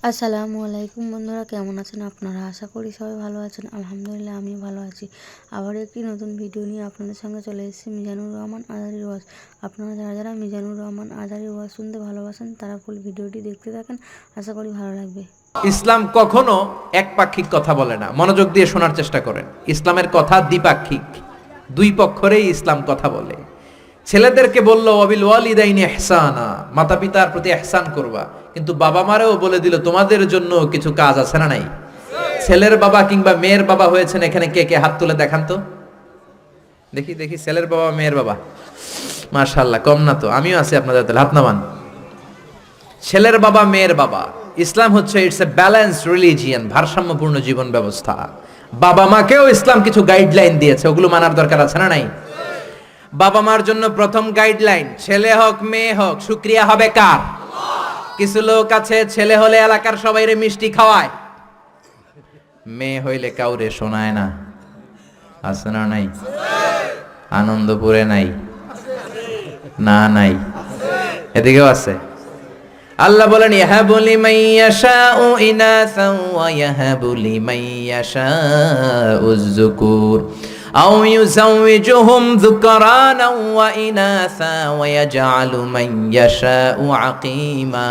আসসালামু আলাইকুম বন্ধুরা, কেমন আছেন আপনারা? আশা করি সবাই ভালো আছেন। আলহামদুলিল্লাহ আমি ভালো আছি। আবার একটি নতুন ভিডিও নিয়ে আপনাদের সঙ্গে চলে এসেছি মিজানুর রহমান আজারির ওয়াজ। আপনারা যারা যারা মিজানুর রহমান আজারির ওয়াজ শুনতে ভালোবাসেন তারা ফুল ভিডিওটি দেখতে থাকেন, আশা করি ভালো লাগবে। ইসলাম কখনো একপাক্ষিক কথা বলে না, মনোযোগ দিয়ে শোনার চেষ্টা করেন। ইসলামের কথা দ্বিপাক্ষিক, দুই পক্ষরেই ইসলাম কথা বলে। ছেলেদেরকে বলল ওয়াবিল ওয়ালিদাইনি ইহসানা, মাতা পিতার প্রতি ইহসান করবা, কিন্তু বাবা মারেও বলে দিল তোমাদের জন্য কিছু কাজ আছে না নাই? ছেলের বাবা কিংবা মেয়ের বাবা হয়েছেন এখানে কে কে হাত তুলে দেখান তো দেখি দেখি। ছেলের বাবা মেয়ের বাবা, মাশাআল্লাহ, কম না তো, আমিও আছি আপনাদের তাহলে, হাত নামান। ছেলের বাবা মেয়ের বাবা, ইসলাম হচ্ছে ইটস এ ব্যালেন্সড রিলিজিয়ান, ভারসাম্যপূর্ণ জীবন ব্যবস্থা। বাবা মাকেও ইসলাম কিছু গাইডলাইন দিয়েছে, ওগুলো মানার দরকার আছে না নাই? বাবা মার জন্য প্রথম গাইডলাইন, ছেলে হোক মেয়ে হোক শুকরিয়া হবে কার? কিছু লোক আছে ছেলে হলে এলাকার সবাইরে মিষ্টি খাওয়ায়, মেয়ে হইলে কাউরে শোনায় না। আছে না নাই? আনন্দপুরে নাই? না নাই, এদিকেও আছে। আল্লাহ বলেন ইয়াহাবু লিমান ইয়াশাউ ইনাসান ওয়া ইয়াহাবু লিমান ইয়াশাউ যুকুর আও ইউযাওয়িজুহুম যুকরানা ওয়া ইনাসা ওয়া ইয়াজআলু মান ইয়াশাউ আকীমা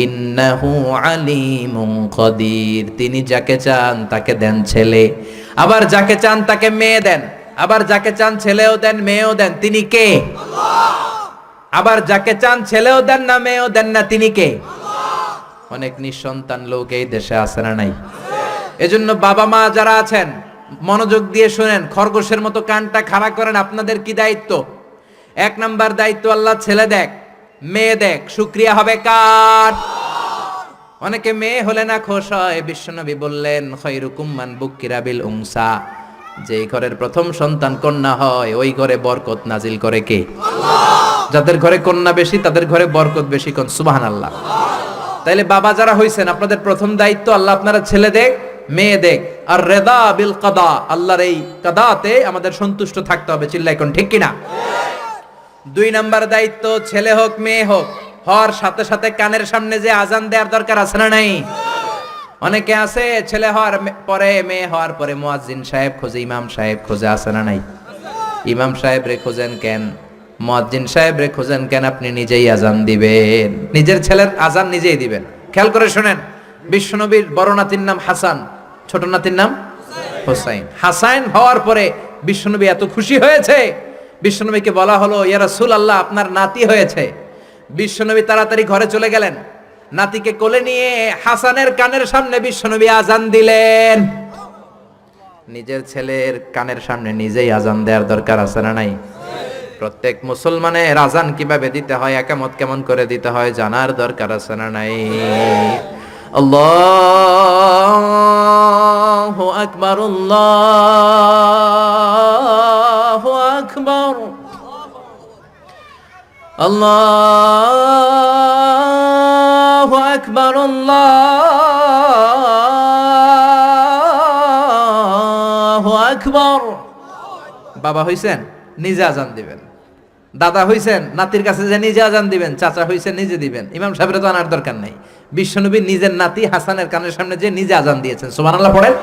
ইন্নাহু আলীমুন কাদির। তিনি যাকে চান তাকে দেন ছেলে, আবার যাকে চান তাকে মেয়ে দেন, আবার যাকে চান ছেলেও দেন মেয়েও দেন। তিনি কে? আল্লাহ। আবার যাকে চান ছেলেও দেন না মেয়েও দেন না, তিনি কে? অনেক নিঃসন্তান লোক এই দেশে আছে না নাই? এজন্য বাবা মা যারা আছেন মনোযোগ দিয়ে শুনেন, খরগোশের মতো কানটা খাড়া করেন। আপনাদের কি দায়িত্ব? এক নাম্বার দায়িত্ব, আল্লাহ ছেলে দেখ মেয়ে দেখ, শুকরিয়া হবে কার? অনেকে মেয়ে হলে না খুশ হয়। বিশ্বনবী বললেন খায়রুকুম মান বুক্কিরা বিল উনসা, যে ঘরের প্রথম সন্তান কন্যা হয় ওই ঘরে বরকত নাজিল করে কে? আল্লাহ। যাদের ঘরে কন্যা বেশি তাদের ঘরে বরকত বেশি, কোন সুবহানাল্লাহ। তাইলে বাবা যারা হইছেন আপনাদের প্রথম দায়িত্ব, আল্লাহ আপনারা ছেলে দেখ মেয়ে দেখ, আর রেদা বিল কাদা, আল্লাহর এই কাদাতে আমাদের সন্তুষ্ট থাকতে হবে। চিল্লাই কোন ঠিক কিনা? দুই নাম্বার দায়িত্ব, ছেলে হোক মেয়ে হোক, হওয়ার সাথে সাথে কানের সামনে যে আজান দেওয়ার দরকার আছে না নাই? অনেকে আছে ছেলে হওয়ার পরে মেয়ে হওয়ার পরে মুয়াজ্জিন সাহেব খোঁজে, ইমাম সাহেব খোঁজে, আছে না নাই? ইমাম সাহেব রে খোঁজেন কেন? মুয়াজ্জিন সাহেব রে খোঁজেন কেন? আপনি নিজেই আজান দিবেন, নিজের ছেলের আজান নিজেই দিবেন। খেয়াল করে শুনেন, বিশ্বনবীর বড় নাতির নাম হাসান, ছোট নাতির নাম হোসাইন। হাসান হওয়ার পরে বিশ্বনবী এত খুশি হয়েছে, বিশ্বনবীকে বলা হলো ইয়া রাসূলুল্লাহ আপনার নাতি হয়েছে। বিশ্বনবী তাড়াতাড়ি ঘরে চলে গেলেন, নাতিকে কোলে নিয়ে হাসানের কানের সামনে বিশ্বনবী আজান দিলেন। নিজের ছেলের কানের সামনে নিজেই আজান দেওয়ার দরকার আছে না নাই? প্রত্যেক মুসলমানের আজান কিভাবে দিতে হয়, একামত কেমন করে দিতে হয় জানার দরকার আছে না নাই? আল্লাহু আকবার, আল্লাহু আকবার, আল্লাহু আকবার, আল্লাহু আকবার। বাবা হইছেন নিজে আজান দিবেন, দাদা হইছেন নাতির কাছে যে নিজে আজান দিবেন, চাচা হইছেন নিজে দিবেন, ইমাম সাহেবের তো আনার দরকার নাই। বিশ্বনবী নিজের নাতি হাসানের কানের সামনে যে নিজে আজান দিয়েছেন, সুবহানাল্লাহ পড়েন।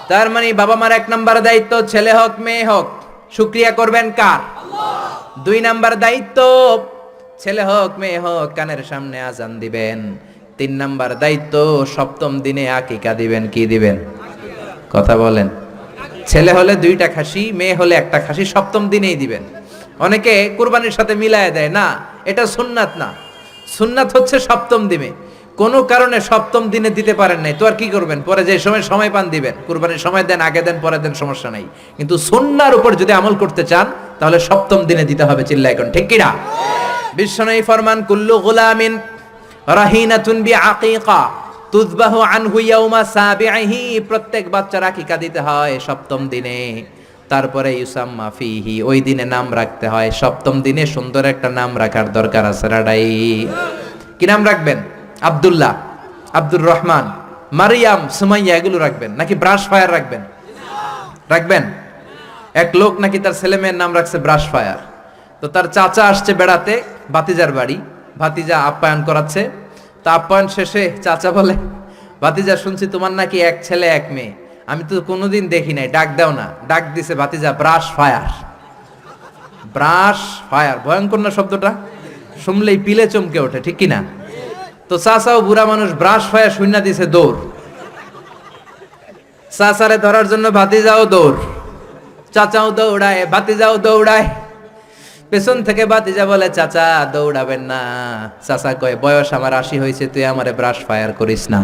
তার মানে বাবা মার এক নাম্বার দায়িত্ব, ছেলে হোক মেয়ে হোক শুকরিয়া করবেন কার? আল্লাহ। দুই নাম্বার দায়িত্ব, ছেলে হোক মেয়ে হোক কানের সামনে আজান দিবেন। তিন নাম্বার দায়িত্ব, সপ্তম দিনে আকিকা দিবেন। কি দিবেন? কথা বলেন। ছেলে হলে 2টা খাসি, মেয়ে হলে 1টা খাসি, সপ্তম দিনেই দিবেন। অনেকে কুরবানির সাথে মিলায় দেয়, না এটা সুন্নাত না, সুন্নাত হচ্ছে সপ্তম দিনে। কোনো কারণে সপ্তম দিনে দিতে পারেন নাই তো আর কি করবেন, পরে যে সময় পান দিবেন। কুরবানির সময় দেন, আগে দেন, পরে দেন, সমস্যা নাই। কিন্তু সুন্নাহর উপর যদি আমল করতে চান তাহলে সপ্তম দিনে দিতে হবে। চিল্লায় কোন ঠিক কিনা? বিশ্বনবী ফরমান কুল্লু গুলামিন রাহিনাতুন বিআকিকা তুযবাহু আনহু ইয়াউমা সাবিহি, প্রত্যেক বাচ্চার আকিকা দিতে হয় সপ্তম দিনে। তারপরে ইউসাম্মা ফিহি, ওই দিনে নাম রাখতে হয়। সপ্তম দিনে সুন্দর একটা নাম রাখার দরকার আছে রাডাই। কি নাম রাখবেন? আব্দুল্লাহ, আব্দুর রহমান, মারিয়াম, সুমাইয়া, এগুলো রাখবেন নাকি ব্রাশ ফায়ার রাখবেন? রাখবেন। এক লোক নাকি তার ছেলে মেয়ের নাম রাখছে ব্রাশ ফায়ার। তো তার চাচা আসছে বেড়াতে ভাতিজার বাড়ি, ভাতিজা আপ্যায়ন করাচ্ছে। তা আপ্যায়ন শেষে চাচা বলে, ভাতিজা শুনছি তোমার নাকি এক ছেলে এক মেয়ে, আমি তো কোনোদিন দেখি নাই, ডাক দাও না। ডাক দিছে ভাতিজা, ব্রাশ ফায়ার। ব্রাশ ফায়ার, ভয়ঙ্কর না শব্দটা? শুনলেই পিলে চমকে ওঠে, ঠিক কিনা? তো চাচাও বুড়া মানুষ, ব্রাশ ফায়ার শুননা দিছে দৌড়। চাচারে ধরার জন্য ভাতিজাও দৌড়, চাচাও দৌড়ায়, ভাতিজাও দৌড়ায়। পেছন থেকে ভাতিজা বলে, চাচা দৌড়াবেন না। চাচা কয়, বয়স আমার 80 হয়েছে, তুই আমারে ব্রাশ ফায়ার করিস না।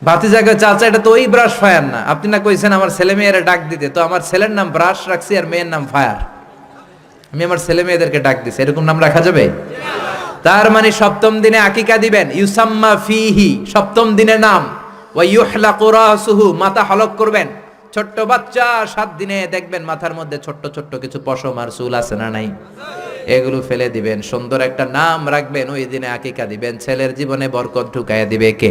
ভাতিজা কয়, চাচা এটা তো ওই ব্রাশ ফায়ার না, আপনি না কইছেন আমার ছেলে মেয়েরা ডাক দিতে, তো আমার ছেলের নাম ব্রাশ রাখছি আর মেয়ের নাম ফায়ার, আমি আমার ছেলে মেয়েদেরকে ডাক দিছি, এরকম নাম রাখা যাবে? তার মানে সপ্তম দিনে আকিকা দিবেন, ইউসাম্মা ফিহি, সপ্তম দিনের নাম। ওয়া ইউহলাকু রাসুহু, মাথা হলক করবেন। ছোট্ট বাচ্চা 7 দিনে দেখবেন মাথার মধ্যে ছোট্ট ছোট্ট কিছু পশম আর চুল আছে না নাই, এগুলো ফেলে দিবেন, সুন্দর একটা নাম রাখবেন, ওই দিনে আকিকা দিবেন। ছেলের জীবনে বরকত ঢুকাইয়া দিবে কে?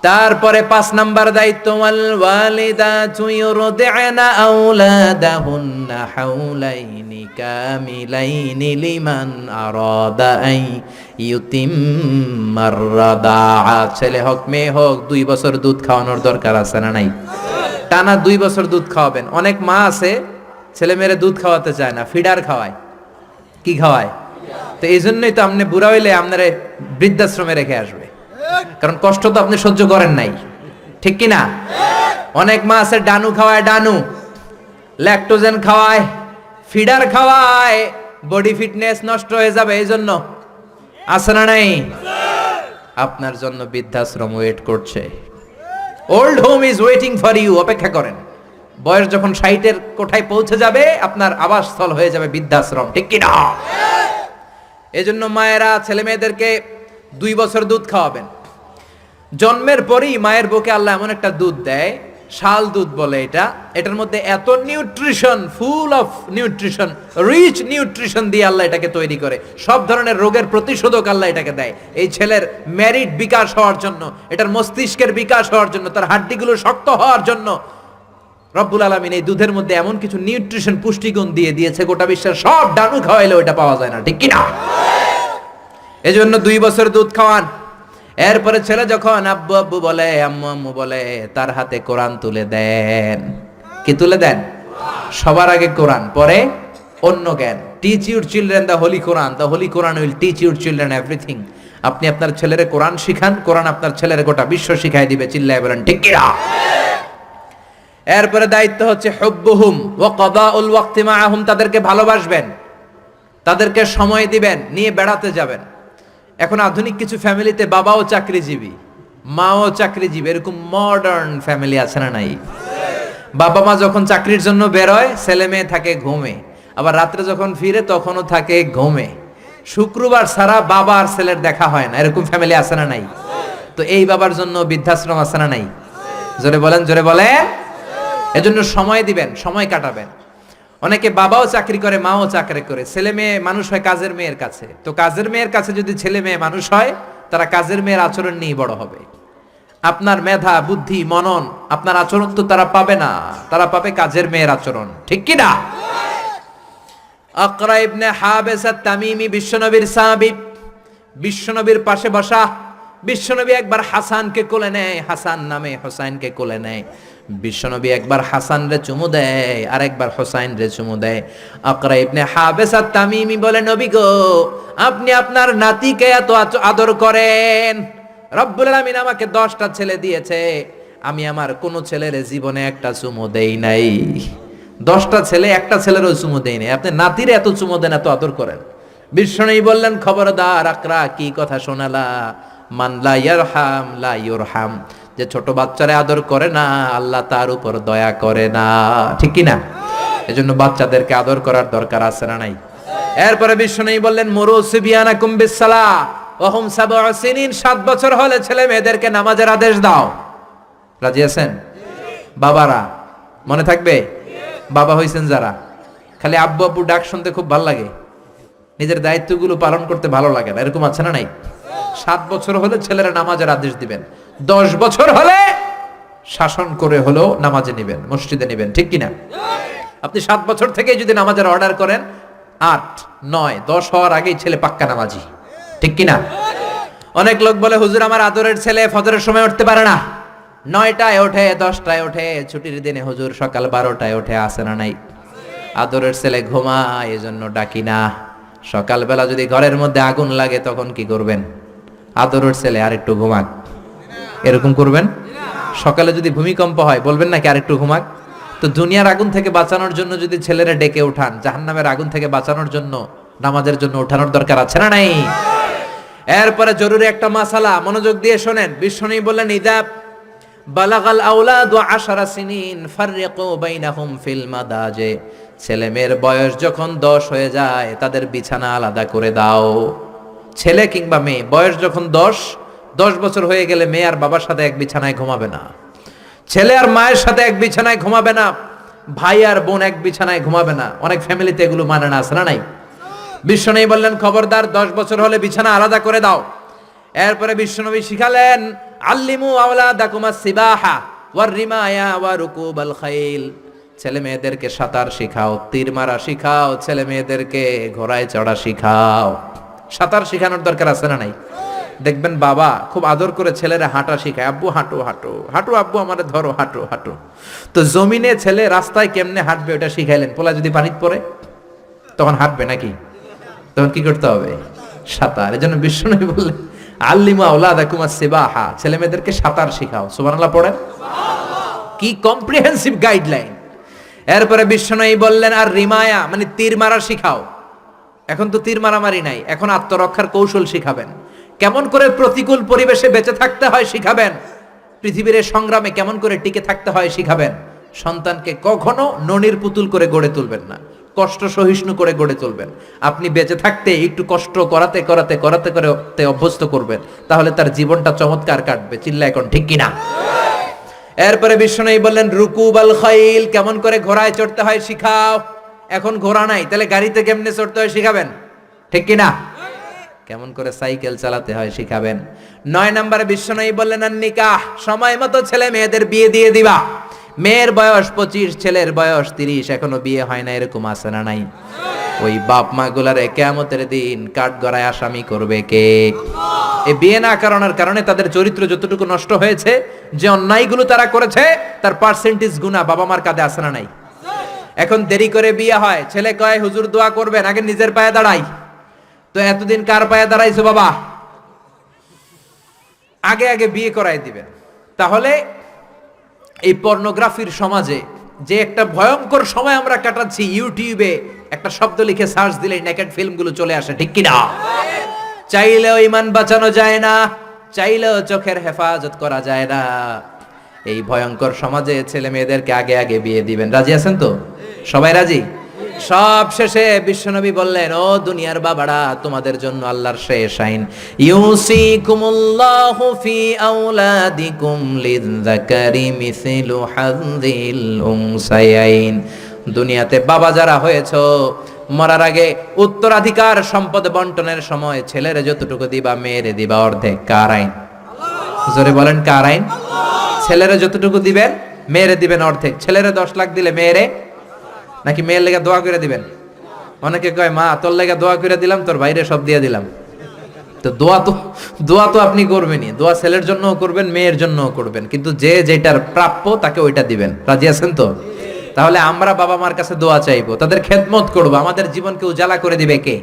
তারপরে 5 নাম্বার দায়িত্ব, ওয়াল ওয়ালিদাতু ইউরদি'না আওলাদাহুন্না হাওলাইনি কামিলাইনি লিমান আরাদা আই ইউতিম্মার রাদাআ। ছেলে হোক মেয়ে হোক 2 বছর দুধ খাওয়ানোর দরকার আছে না নাই? টানা 2 বছর দুধ খাওয়াবেন। অনেক মা আছে ছেলে মেয়েরে দুধ খাওয়াতে চায় না, ফিডার খাওয়ায়। কি খাওয়ায়? তো এই জন্যই তো আপনি বুড়া হইলে আপনারে বৃদ্ধাশ্রমে রেখে আসবে, কারণ কষ্ট তো আপনি সহ্য করেন নাই, ঠিক কি না? অনেক মা আছে ডানু খাওয়ায়, ডানু ল্যাকটোজেন খাওয়ায়, ফিডার খাওয়ায়, বডি ফিটনেস নষ্ট হয়ে যাবে, এই জন্য আছে না নাই? আপনার জন্য বৃদ্ধাশ্রম ওয়েট করছে, old home is waiting for you. অপেক্ষা করেন, বয়স যখন 60-এর কোঠায় পৌঁছে যাবে আপনার আবাসস্থল হয়ে যাবে বৃদ্ধাশ্রম, ঠিক কি না? এজন্য মায়েরা ছেলে মেয়েদেরকে 2 বছর দুধ খাওয়াবেন। জন্মের পরেই মায়ের বুকে আল্লাহ এমন একটা দুধ দেয়, শাল দুধ বলে এটা, এটার মধ্যে এত nutrition, full of nutrition, rich nutrition দিয়ে আল্লাহ এটাকে তৈরি করে। সব ধরনের রোগের প্রতিষেধক আল্লাহ এটাকে দেয় এই ছেলের মেরিট বিকাশ হওয়ার জন্য, এটার মস্তিষ্কের বিকাশ হওয়ার জন্য, তার হাড্ডিগুলো শক্ত হওয়ার জন্য। রব্বুল আলামিন এই দুধের মধ্যে এমন কিছু নিউট্রিশন, পুষ্টিগুণ দিয়ে দিয়েছে, গোটা বিশ্বের সব ডানু খাওয়াইলেও এটা পাওয়া যায় না, ঠিক কি না? এজন্য 2 বছর দুধ খাওয়ান। এরপরে ছেলে যখন আব্বু আব্বু বলে, আম্মু আম্মু বলে, তার হাতে কোরআন তুলে দেন। কি তুলে দেন? সবার আগে কোরআন, পরে অন্য জ্ঞান। Teach your children the Holi Quran, the Holi Quran will teach your children everything. আপনি আপনার ছেলেরে কোরআন শিখান, কোরআন আপনার ছেলেরে গোটা বিশ্ব শিখাই দিবে, চিল্লায় বলেন ঠিক কি না? এরপরে দায়িত্ব হচ্ছে হুব্বুহুম ওয়া কাদাউল ওয়াক্তি মাআহুম, তাদেরকে ভালোবাসবেন, তাদেরকে সময় দিবেন, নিয়ে বেড়াতে যাবেন। এখন আধুনিক কিছু ফ্যামিলিতে বাবাও চাকরিজীবী, মাও চাকরিজীবী, এরকম মডার্ন ফ্যামিলি আছে না নাই? বাবা মা যখন চাকরির জন্য বেরোয় ছেলে মেয়ে থাকে ঘুমে, আবার রাত্রে যখন ফিরে তখনও থাকে ঘুমে। শুক্রবার ছাড়া বাবা আর ছেলের দেখা হয় না, এরকম ফ্যামিলি আছে না নাই? তো এই বাবার জন্য বৃদ্ধাশ্রম আছে না নাই? জোরে বলেন, জোরে বলেন। এজন্য সময় দিবেন, সময় কাটাবেন। অনেকে বাবাও চাকরি করে, মাও চাকরি করে, ছেলে মেয়ে মানুষ হয় কাজের মেয়ের কাছে। তো কাজের মেয়ের কাছে যদি ছেলে মেয়ে মানুষ হয়, তারা কাজের মেয়ের আচরণ নিয়ে বড় হবে। আপনার মেধা, বুদ্ধি, মনন, আপনার আচরণ তো তারা পাবে না, তারা পাবে কাজের মেয়ের আচরণ, ঠিক কি না? আকরা ইবনে হাবিস আত-তামিমি বিশ্বনবীর সাহাবী, বিশ্বনবীর পাশে বসা। বিশ্বনবী একবার হাসানকে কোলে নেয়, হাসান নামে হোসাইনকে কোলে নেয়। বিশ্বনবী একবার হাসান রে চুমু দেয়, আর একবার হোসাইন রে চুমু দেয়। আকরা ইবনে হাবিস আত-তামিমি বলে, নবী গো, আপনি আপনার নাতিকে এত আদর করেন, রব্বুল আলামিন আমাকে 10টা ছেলে দিয়েছে, আমি আমার কোন ছেলের জীবনে একটা চুমু দেই নাই। 10টা ছেলে, একটা ছেলেরও চুমু দেই নাই, আপনি নাতিরে এত চুমু দেন, এত আদর করেন। বিশ্বনবী বললেন, খবরদার আকরা, কি কথা শোনালা? মান লা ইয়ারহাম লা ইউরহাম, যে ছোট বাচ্চারে আদর করে না, আল্লাহ তার উপর দয়া করে না, ঠিক কি না? এজন্য বাচ্চাদেরকে আদর করার দরকার আছে না নাই? এরপরে বিশ্বনবী বললেন, মুরু সিবিয়ানাকুম বিসসালাহ ওয়া হুম 7 সিনিন, 7 বছর হলে ছেলে মেয়েদেরকে নামাজের আদেশ দাও। রাজি আছেন? বাবারা মনে থাকবে? বাবা হইছেন যারা, খালি আব্বু আব্বু ডাক শুনতে খুব ভালো লাগে, নিজের দায়িত্বগুলো পালন করতে ভালো লাগে না, এরকম আছে না নাই? 7 বছর হলে ছেলেরা নামাজের আদেশ দিবেন, 10 বছর হলে শাসন করে হলেও নামাজে নিবেন, মসজিদে নিবেন, ঠিক কিনা? আপনি 7 বছর থেকে যদি নামাজের অর্ডার করেন, 8, 9, 10 হওয়ার আগেই ছেলে পাক্কা নামাজি, ঠিক কিনা? অনেক লোক বলে হুজুর আমার আদরের ছেলে ফজরের সময় উঠতে পারে না, 9টায় ওঠে 10টায় ওঠে, ছুটির দিনে হুজুর সকাল 12টায় ওঠে, আসে না নাই? আদরের ছেলে ঘুমায় এজন্য ডাকি না। সকালবেলা যদি ঘরের মধ্যে আগুন লাগে তখন কি করবেন? আদরের ছেলে আরেকটু ঘুমাক, এরকম করবেন? সকালে যদি ভূমিকম্প হয় বলবেন নাকি আরেকটু ঘুমাক? তো দুনিয়ার আগুন থেকে বাঁচানোর জন্য যদি ছেলেরা ডেকে উঠান, জাহান্নামের আগুন থেকে বাঁচানোর জন্য নামাজের জন্য উঠানোর দরকার আছে না নাই? এরপরে জরুরি একটা মাসালা, মনোযোগ দিয়ে শোনেন। বিশ্বনবী বললেন ইদা বালাগাল আওলাদু 10 সিনিন ফাররিকু বাইনাহুম ফিল মাদাজে, ছেলে মেয়ের বয়স যখন 10 হয়ে যায় তাদের বিছানা আলাদা করে দাও। ছেলে কিংবা মেয়ে বয়স যখন 10 বছর হয়ে গেলে মেয়ে আর বাবার সাথে এক বিছানায় ঘুমাবে না, ছেলে আর মায়ের সাথে এক বিছানায় ঘুমাবে না, ভাই আর বোন এক বিছানায় ঘুমাবে না। অনেক ফ্যামিলিতে এগুলো মানে না, আছে না নাই? বিশ্বনবী বললেন খবরদার 10 বছর হলে বিছানা আলাদা করে দাও। এরপরে বিশ্বনবী শিখালেন আল্লিমু আওলাদাকুমাস সিবাহা ওয়ার রিমায়া ওয়া রুকুবাল খাইল, ছেলে মেয়েদেরকে সাঁতার শিখাও, তীর মারা শিখাও, ছেলে মেয়েদেরকে ঘোড়ায় চড়া শিখাও। সাঁতার শিখানোর দরকার আছে না নাই? দেখবেন বাবা খুব আদর করে ছেলেরা হাঁটা শিখায়, আব্বু হাঁটো হাঁটো হাঁটো, আব্বু আমারে ধরো হাঁটো হাঁটো। তো জমিনে ছেলে রাস্তায় কেমনে হাঁটবে ওটা শিখাইলেন, পোলা যদি পানিতে পড়ে তখন হাঁটবে নাকি? তখন কি করতে হবে? সাঁতার। এজন্য বিশ্বনবী বললেন আল্লিমু আওলাদাকুমাস সিবাহা, ছেলে মেয়েদেরকে সাঁতার শিখাও। সুবহানাল্লাহ পড়েন। কি কম্প্রিহেন্সিভ গাইডলাইন। এরপরে বিশ্বনবী বললেন আর রিমায়া মানে তীর মারা শিখাও। এখন তো তীর মারামারি নাই, এখন আত্মরক্ষার কৌশল শিখাবেন। কেমন করে প্রতিকূল পরিবেশে বেঁচে থাকতে হয় শিখাবেন। পৃথিবীর সংগ্রামে কেমন করে টিকে থাকতে হয় শিখাবেন। সন্তানকে কখনো ননির পুতুল করে গড়ে তুলবেন না, কষ্ট সহিষ্ণু করে গড়ে তুলবেন। আপনি বেঁচে থাকতে একটু কষ্ট করাতে করাতে করাতে করতে অভ্যস্ত করবেন, তাহলে তার জীবনটা চমৎকার কাটবে। চিল্লা এখন ঠিক কিনা? এরপরে বিশ্বনবী বললেন রুকুবাল খাইল, কেমন করে ঘোড়ায় চড়তে হয় শিখাও। এখন ঘোড়া নাই, তাহলে গাড়িতে কেমনে চড়তে হয় শিখাবেন। ঠিক কিনা? কেমন করে সাইকেল চালাতে হয় শিখাবেন। 9 নম্বরে বিশ্বনবী বললেন আর নিকাহ, সময় মতো ছেলে মেয়েদের বিয়ে দিয়ে দিবা। মেয়ের বয়স 25, ছেলের বয়স 30, এখনো বিয়ে হয় না, এরকম আছে না নাই? ওই বাপ মা গুলারে কিয়ামতের দিন কাঠগড়ায় আসামি করবে কে? এই বিয়ে না করানোর কারণে তাদের চরিত্র যতটুকু নষ্ট হয়েছে, যে অন্যায়গুলো তারা করেছে তার পার্সেন্টেজ গুণা বাবা মার কাঁধে আছে না নাই? এখন দেরি করে বিয়ে হয়, ছেলে কয় হুজুর দোয়া করবেন, আগে নিজের পায়ে দাঁড়াই। তো এতদিন কার পায়ে দাঁড়াইছো বাবা? আগে আগে বিয়ে করাই দিবেন। তাহলে এই পর্নোগ্রাফির সমাজে যে একটা ভয়ঙ্কর সময় আমরা কাটাচ্ছি, ইউটিউবে একটা শব্দ লিখে সার্চ দিলেই নেকেড ফিল্মগুলো চলে আসে। ঠিক কিনা? চাইলেও ইমান বাঁচানো যায় না, চাইলেও চোখের হেফাজত করা যায় না। এই ভয়ঙ্কর সমাজে ছেলে মেয়েদেরকে আগে আগে বিয়ে দিবেন। রাজি আছেন তো? সবাই রাজি? সব শেষে বিশ্বনবী বললেন ও দুনিয়ার বাবারা, তোমাদের জন্য আল্লাহর শেষ আইন, ইউসিকুমুল্লাহু ফি আওলাদিকুম লিযযাকারি মিসলু হাযযিল উনসায়াইন। দুনিয়াতে বাবা যারা হয়েছো, মরার আগে উত্তরাধিকার সম্পদ বন্টনের সময় ছেলেরে যতটুকু দিবা মেয়েরে দিবা অর্ধেক। কার আইন? জোরে বলেন কার আইন? ছেলেরে যতটুকু দিবেন মেয়েরে দিবেন অর্ধেক। ছেলেরে 10 লাখ দিলে মেয়েরে, নাকি মেয়ের লেগে দোয়া করে দিবেন? অনেকে কয় মা তোর লেগে দোয়া করে দিলাম, তোর বাইরে সব দিয়ে দিলাম। তো দোয়া তো আপনি করবেনই, দোয়া ছেলের জন্যও করবেন, মেয়ের জন্যও করবেন, কিন্তু যে যেটার প্রাপ্য তাকে ওইটা দিবেন। রাজি আছেন তো? তাহলে আমরা বাবা মার কাছে দোয়া চাইবো, তাদের খেদমত করবো। আমাদের জীবনকে উজালা করে দিবে কে?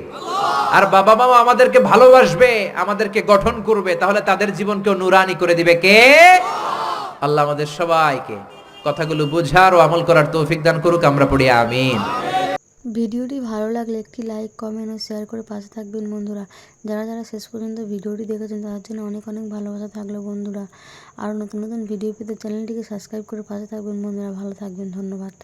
আর বাবা মা আমাদেরকে ভালোবাসবে, আমাদেরকে গঠন করবে, তাহলে তাদের জীবনকেও নুরানি করে দিবে কে? আল্লাহ আমাদের সবাইকে কথাগুলো বোঝার ও আমল করার তৌফিক দান করুক। আমরা পড়ি আমিন। ভিডিওটি ভালো লাগলে একটি লাইক, কমেন্ট ও শেয়ার করে পাশে থাকবেন বন্ধুরা। যারা যারা শেষ পর্যন্ত ভিডিওটি দেখেছেন তাদের জন্য অনেক অনেক ভালোবাসা থাকলো বন্ধুরা। আর নতুন নতুন ভিডিও পেতে চ্যানেলটিকে সাবস্ক্রাইব করে পাশে থাকবেন বন্ধুরা। ভালো থাকবেন, ধন্যবাদ।